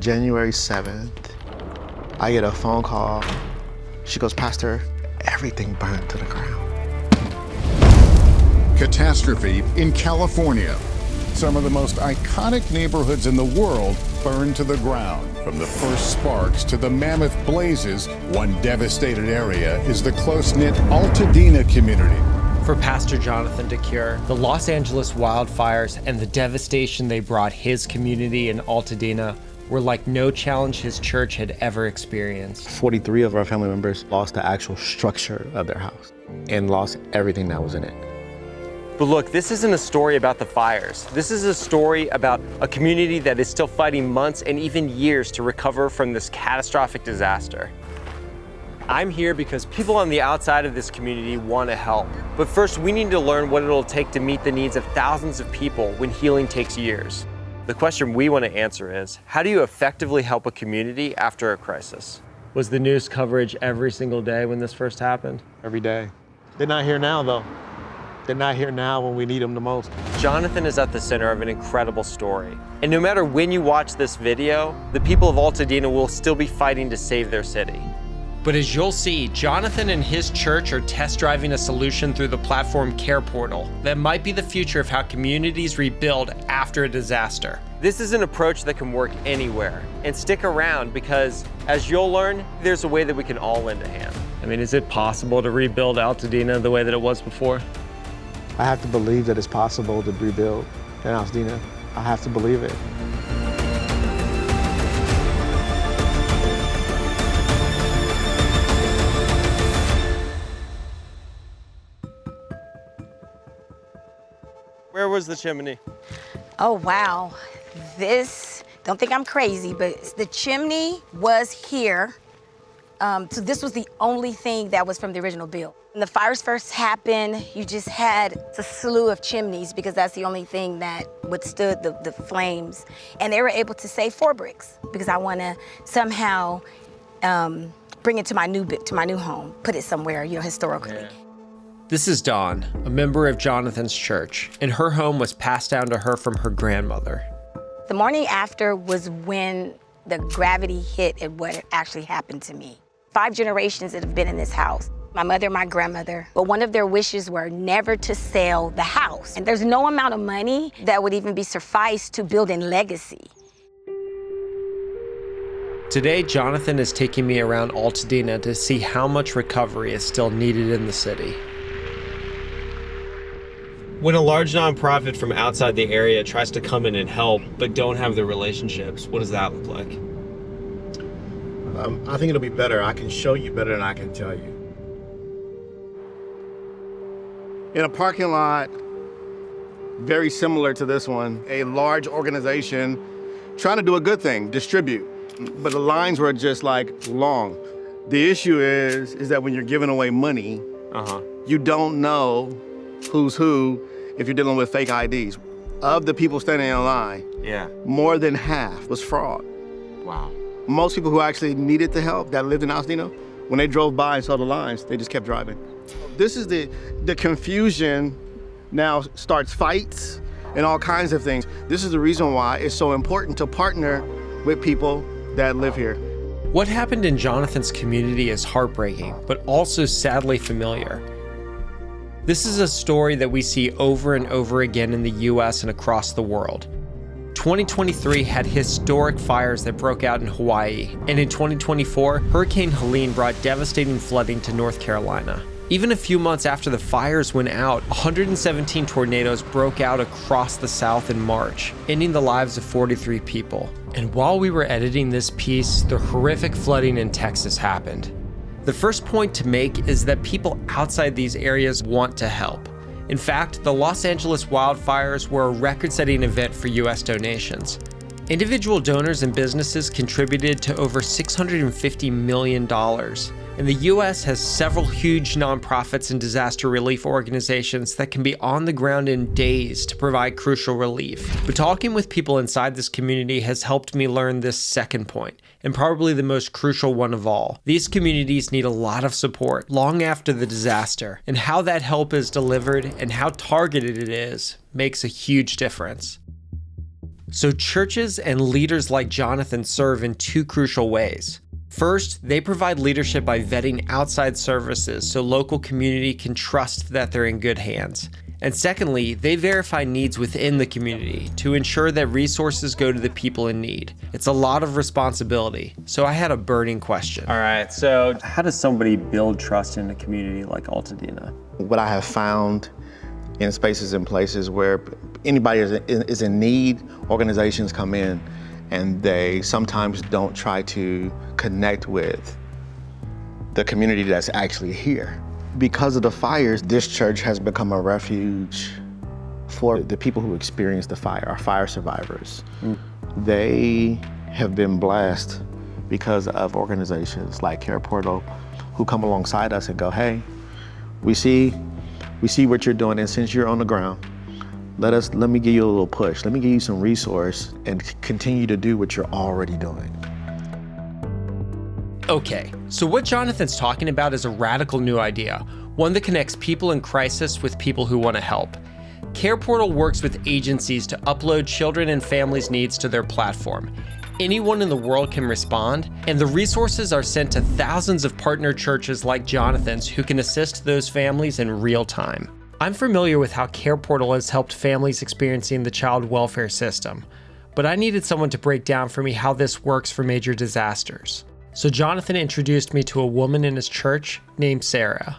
January 7th, I get a phone call. She goes, Pastor, everything burned to the ground. Catastrophe in California. Some of the most iconic neighborhoods in the world burned to the ground. From the first sparks to the mammoth blazes, one devastated area is the close-knit Altadena community. For Pastor Jonathan DeCure, the Los Angeles wildfires and the devastation they brought his community in Altadena were like no challenge his church had ever experienced. 43 of our family members lost the actual structure of their house and lost everything that was in it. But look, this isn't a story about the fires. This is a story about a community that is still fighting months and even years to recover from this catastrophic disaster. I'm here because people on the outside of this community want to help. But first, we need to learn what it'll take to meet the needs of thousands of people when healing takes years. The question we want to answer is, how do you effectively help a community after a crisis? Was the news coverage every single day when this first happened? Every day. They're not here now, though. They're not here now when we need them the most. Jonathan is at the center of an incredible story. And no matter when you watch this video, the people of Altadena will still be fighting to save their city. But as you'll see, Jonathan and his church are test driving a solution through the platform CarePortal that might be the future of how communities rebuild after a disaster. This is an approach that can work anywhere. And stick around because, as you'll learn, there's a way that we can all lend a hand. I mean, is it possible to rebuild Altadena the way that it was before? I have to believe that it's possible to rebuild in Altadena. I have to believe it. Where was the chimney? Oh, wow. Don't think I'm crazy, but the chimney was here. So this was the only thing that was from the original build. When the fires first happened, you just had a slew of chimneys because that's the only thing that withstood the flames. And they were able to save 4 bricks because I want to somehow bring it to my new home, put it somewhere, historically. Yeah. This is Dawn, a member of Jonathan's church, and her home was passed down to her from her grandmother. The morning after was when the gravity hit and what actually happened to me. 5 generations that have been in this house. My mother, my grandmother, but one of their wishes were never to sell the house. And there's no amount of money that would even be suffice to build in legacy. Today, Jonathan is taking me around Altadena to see how much recovery is still needed in the city. When a large nonprofit from outside the area tries to come in and help, but don't have the relationships, what does that look like? I think it'll be better. I can show you better than I can tell you. In a parking lot very similar to this one, a large organization trying to do a good thing, distribute, but the lines were just like long. The issue is that when you're giving away money, you don't know who's who if you're dealing with fake IDs. Of the people standing in line, more than half was fraud. Wow. Most people who actually needed the help that lived in Altadena, when they drove by and saw the lines, they just kept driving. This is the confusion now starts fights and all kinds of things. This is the reason why it's so important to partner with people that live here. What happened in Jonathan's community is heartbreaking, but also sadly familiar. This is a story that we see over and over again in the US and across the world. 2023 had historic fires that broke out in Hawaii, and in 2024, Hurricane Helene brought devastating flooding to North Carolina. Even a few months after the fires went out, 117 tornadoes broke out across the South in March, ending the lives of 43 people. And while we were editing this piece, the horrific flooding in Texas happened. The first point to make is that people outside these areas want to help. In fact, the Los Angeles wildfires were a record-setting event for US donations. Individual donors and businesses contributed to over $650 million. And the US has several huge nonprofits and disaster relief organizations that can be on the ground in days to provide crucial relief. But talking with people inside this community has helped me learn this second point, and probably the most crucial one of all. These communities need a lot of support long after the disaster, and how that help is delivered and how targeted it is makes a huge difference. So churches and leaders like Jonathan serve in two crucial ways. First, they provide leadership by vetting outside services so local community can trust that they're in good hands. And secondly, they verify needs within the community to ensure that resources go to the people in need. It's a lot of responsibility, so I had a burning question. All right, so how does somebody build trust in a community like Altadena? What I have found in spaces and places where anybody is in need, organizations come in and they sometimes don't try to connect with the community that's actually here. Because of the fires, this church has become a refuge for the people who experienced the fire, our fire survivors. They have been blessed because of organizations like CarePortal who come alongside us and go, hey, we see what you're doing, and since you're on the ground, let me give you a little push. Let me give you some resource and continue to do what you're already doing. Okay, so what Jonathan's talking about is a radical new idea, one that connects people in crisis with people who want to help. CarePortal works with agencies to upload children and families' needs to their platform. Anyone in the world can respond, and the resources are sent to thousands of partner churches like Jonathan's who can assist those families in real time. I'm familiar with how CarePortal has helped families experiencing the child welfare system, but I needed someone to break down for me how this works for major disasters. So Jonathan introduced me to a woman in his church named Sarah.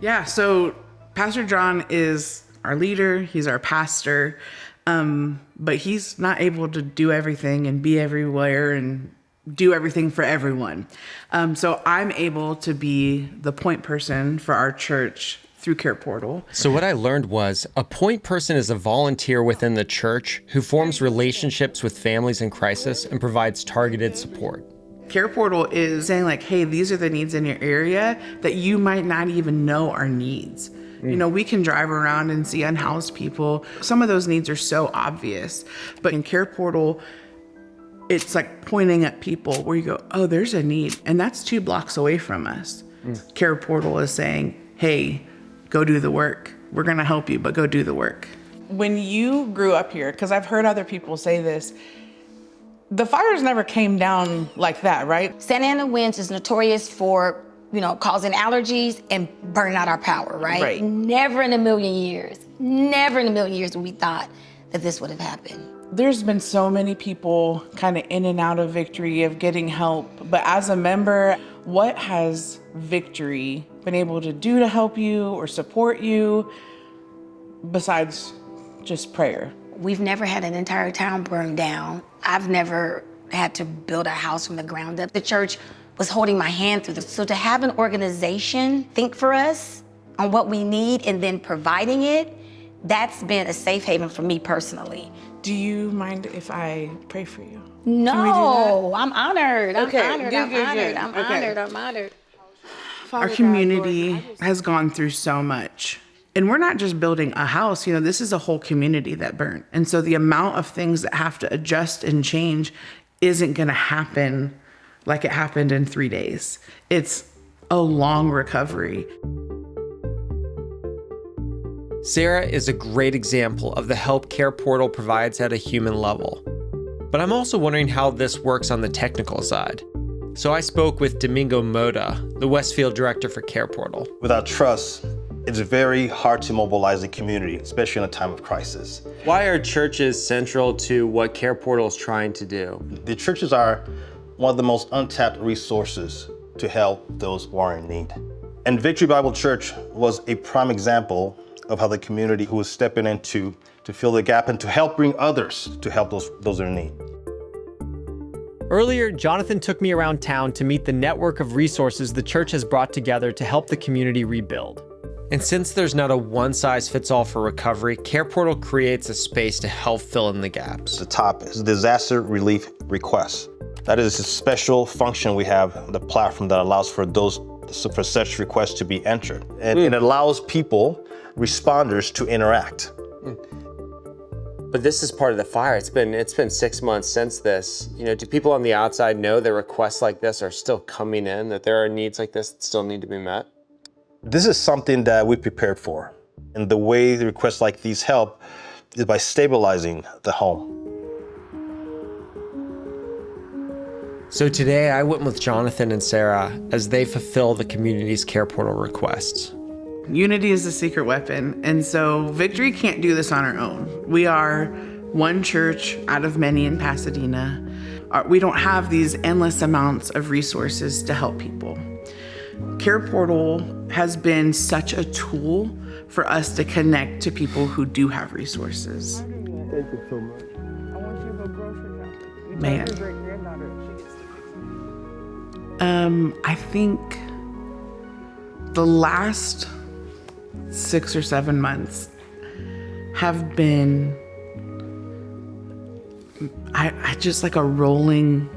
Yeah, so Pastor John is our leader, he's our pastor, but he's not able to do everything and be everywhere and do everything for everyone. So I'm able to be the point person for our church through CarePortal. So what I learned was a point person is a volunteer within the church who forms relationships with families in crisis and provides targeted support. CarePortal is saying like, hey, these are the needs in your area that you might not even know are needs. You know, we can drive around and see unhoused people. Some of those needs are so obvious, but in CarePortal, it's like pointing at people where you go, oh, there's a need. And that's 2 blocks away from us. CarePortal is saying, hey, go do the work. We're gonna help you, but go do the work. When you grew up here, because I've heard other people say this, the fires never came down like that, right? Santa Ana winds is notorious for, causing allergies and burning out our power, right? Right. Never in a million years would we thought that this would have happened. There's been so many people kind of in and out of Victory, of getting help. But as a member, what has Victory been able to do to help you or support you besides just prayer? We've never had an entire town burn down. I've never had to build a house from the ground up. The church was holding my hand through this. So to have an organization think for us on what we need and then providing it, that's been a safe haven for me personally. Do you mind if I pray for you? No, Can we do that? I'm honored. Okay, I'm honored. good, I'm good, honored. good. I'm Okay. honored. I'm honored. Our community has gone through so much. And we're not just building a house, this is a whole community that burnt. And so the amount of things that have to adjust and change isn't gonna happen like it happened in 3 days. It's a long recovery. Sarah is a great example of the help CarePortal provides at a human level. But I'm also wondering how this works on the technical side. So I spoke with Domingo Mota, the Westfield director for CarePortal. Without trust, it's very hard to mobilize the community, especially in a time of crisis. Why are churches central to what CarePortal is trying to do? The churches are one of the most untapped resources to help those who are in need. And Victory Bible Church was a prime example of how the community who was stepping in to fill the gap and to help bring others to help those in need. Earlier, Jonathan took me around town to meet the network of resources the church has brought together to help the community rebuild. And since there's not a one-size-fits-all for recovery, CarePortal creates a space to help fill in the gaps. The top is disaster relief requests. That is a special function we have, the platform that allows for such requests to be entered. And it allows people, responders, to interact. But this is part of the fire. It's been 6 months since this. Do people on the outside know that requests like this are still coming in, that there are needs like this that still need to be met? This is something that we prepared for. And the way the requests like these help is by stabilizing the home. So today I went with Jonathan and Sarah as they fulfill the community's CarePortal requests. Unity is the secret weapon, and so Victory can't do this on our own. We are one church out of many in Pasadena. We don't have these endless amounts of resources to help people. CarePortal has been such a tool for us to connect to people who do have resources. Thank you so much. I want you to go grocery shopping. Man. Your great granddaughter, she gets to fix it. I think the last 6 or 7 months have been I just like a rolling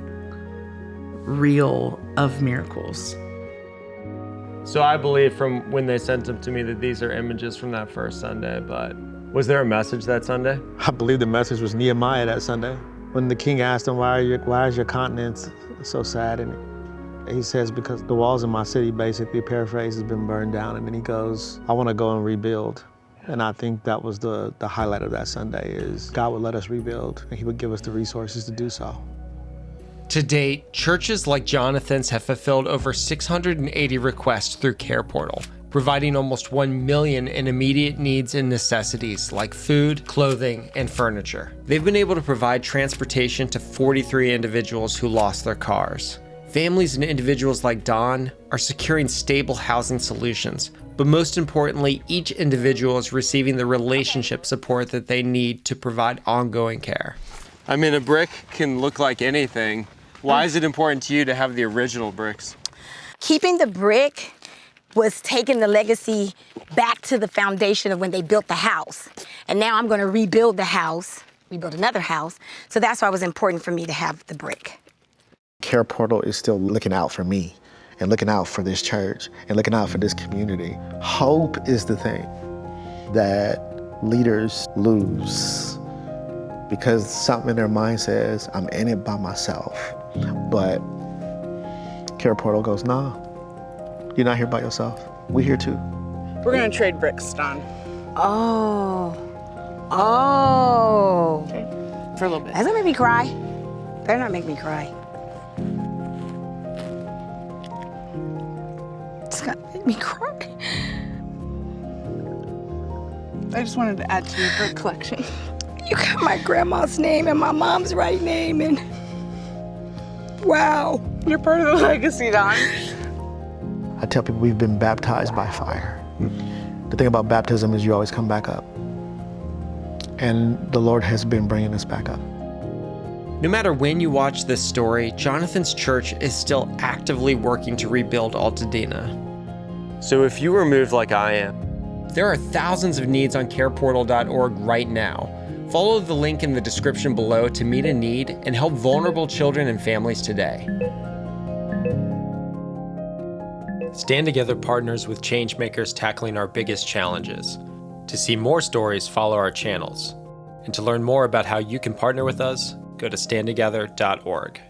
reel of miracles. So I believe from when they sent them to me that these are images from that first Sunday, but was there a message that Sunday? I believe the message was Nehemiah that Sunday. When the king asked him, why is your countenance so sad? And he says, because the walls in my city, basically, paraphrase, has been burned down. And then he goes, I want to go and rebuild. And I think that was the highlight of that Sunday is God would let us rebuild and he would give us the resources to do so. To date, churches like Jonathan's have fulfilled over 680 requests through CarePortal, providing almost 1 million in immediate needs and necessities like food, clothing, and furniture. They've been able to provide transportation to 43 individuals who lost their cars. Families and individuals like Don are securing stable housing solutions, but most importantly, each individual is receiving the relationship support that they need to provide ongoing care. I mean, a brick can look like anything. Why is it important to you to have the original bricks? Keeping the brick was taking the legacy back to the foundation of when they built the house. And now I'm gonna rebuild the house, rebuild another house. So that's why it was important for me to have the brick. CarePortal is still looking out for me and looking out for this church and looking out for this community. Hope is the thing that leaders lose because something in their mind says, I'm in it by myself. But CarePortal goes, nah, you're not here by yourself. We're here too. We're gonna trade bricks, Don. Oh. Okay. For a little bit. That's gonna make me cry. Better not make me cry. It's gonna make me cry. I just wanted to add to your brick collection. You got my grandma's name and my mom's right name and wow. You're part of the legacy, Don. I tell people we've been baptized by fire. The thing about baptism is you always come back up. And the Lord has been bringing us back up. No matter when you watch this story, Jonathan's church is still actively working to rebuild Altadena. So if you were moved like I am, there are thousands of needs on careportal.org right now. Follow the link in the description below to meet a need and help vulnerable children and families today. Stand Together partners with changemakers tackling our biggest challenges. To see more stories, follow our channels. And to learn more about how you can partner with us, go to standtogether.org.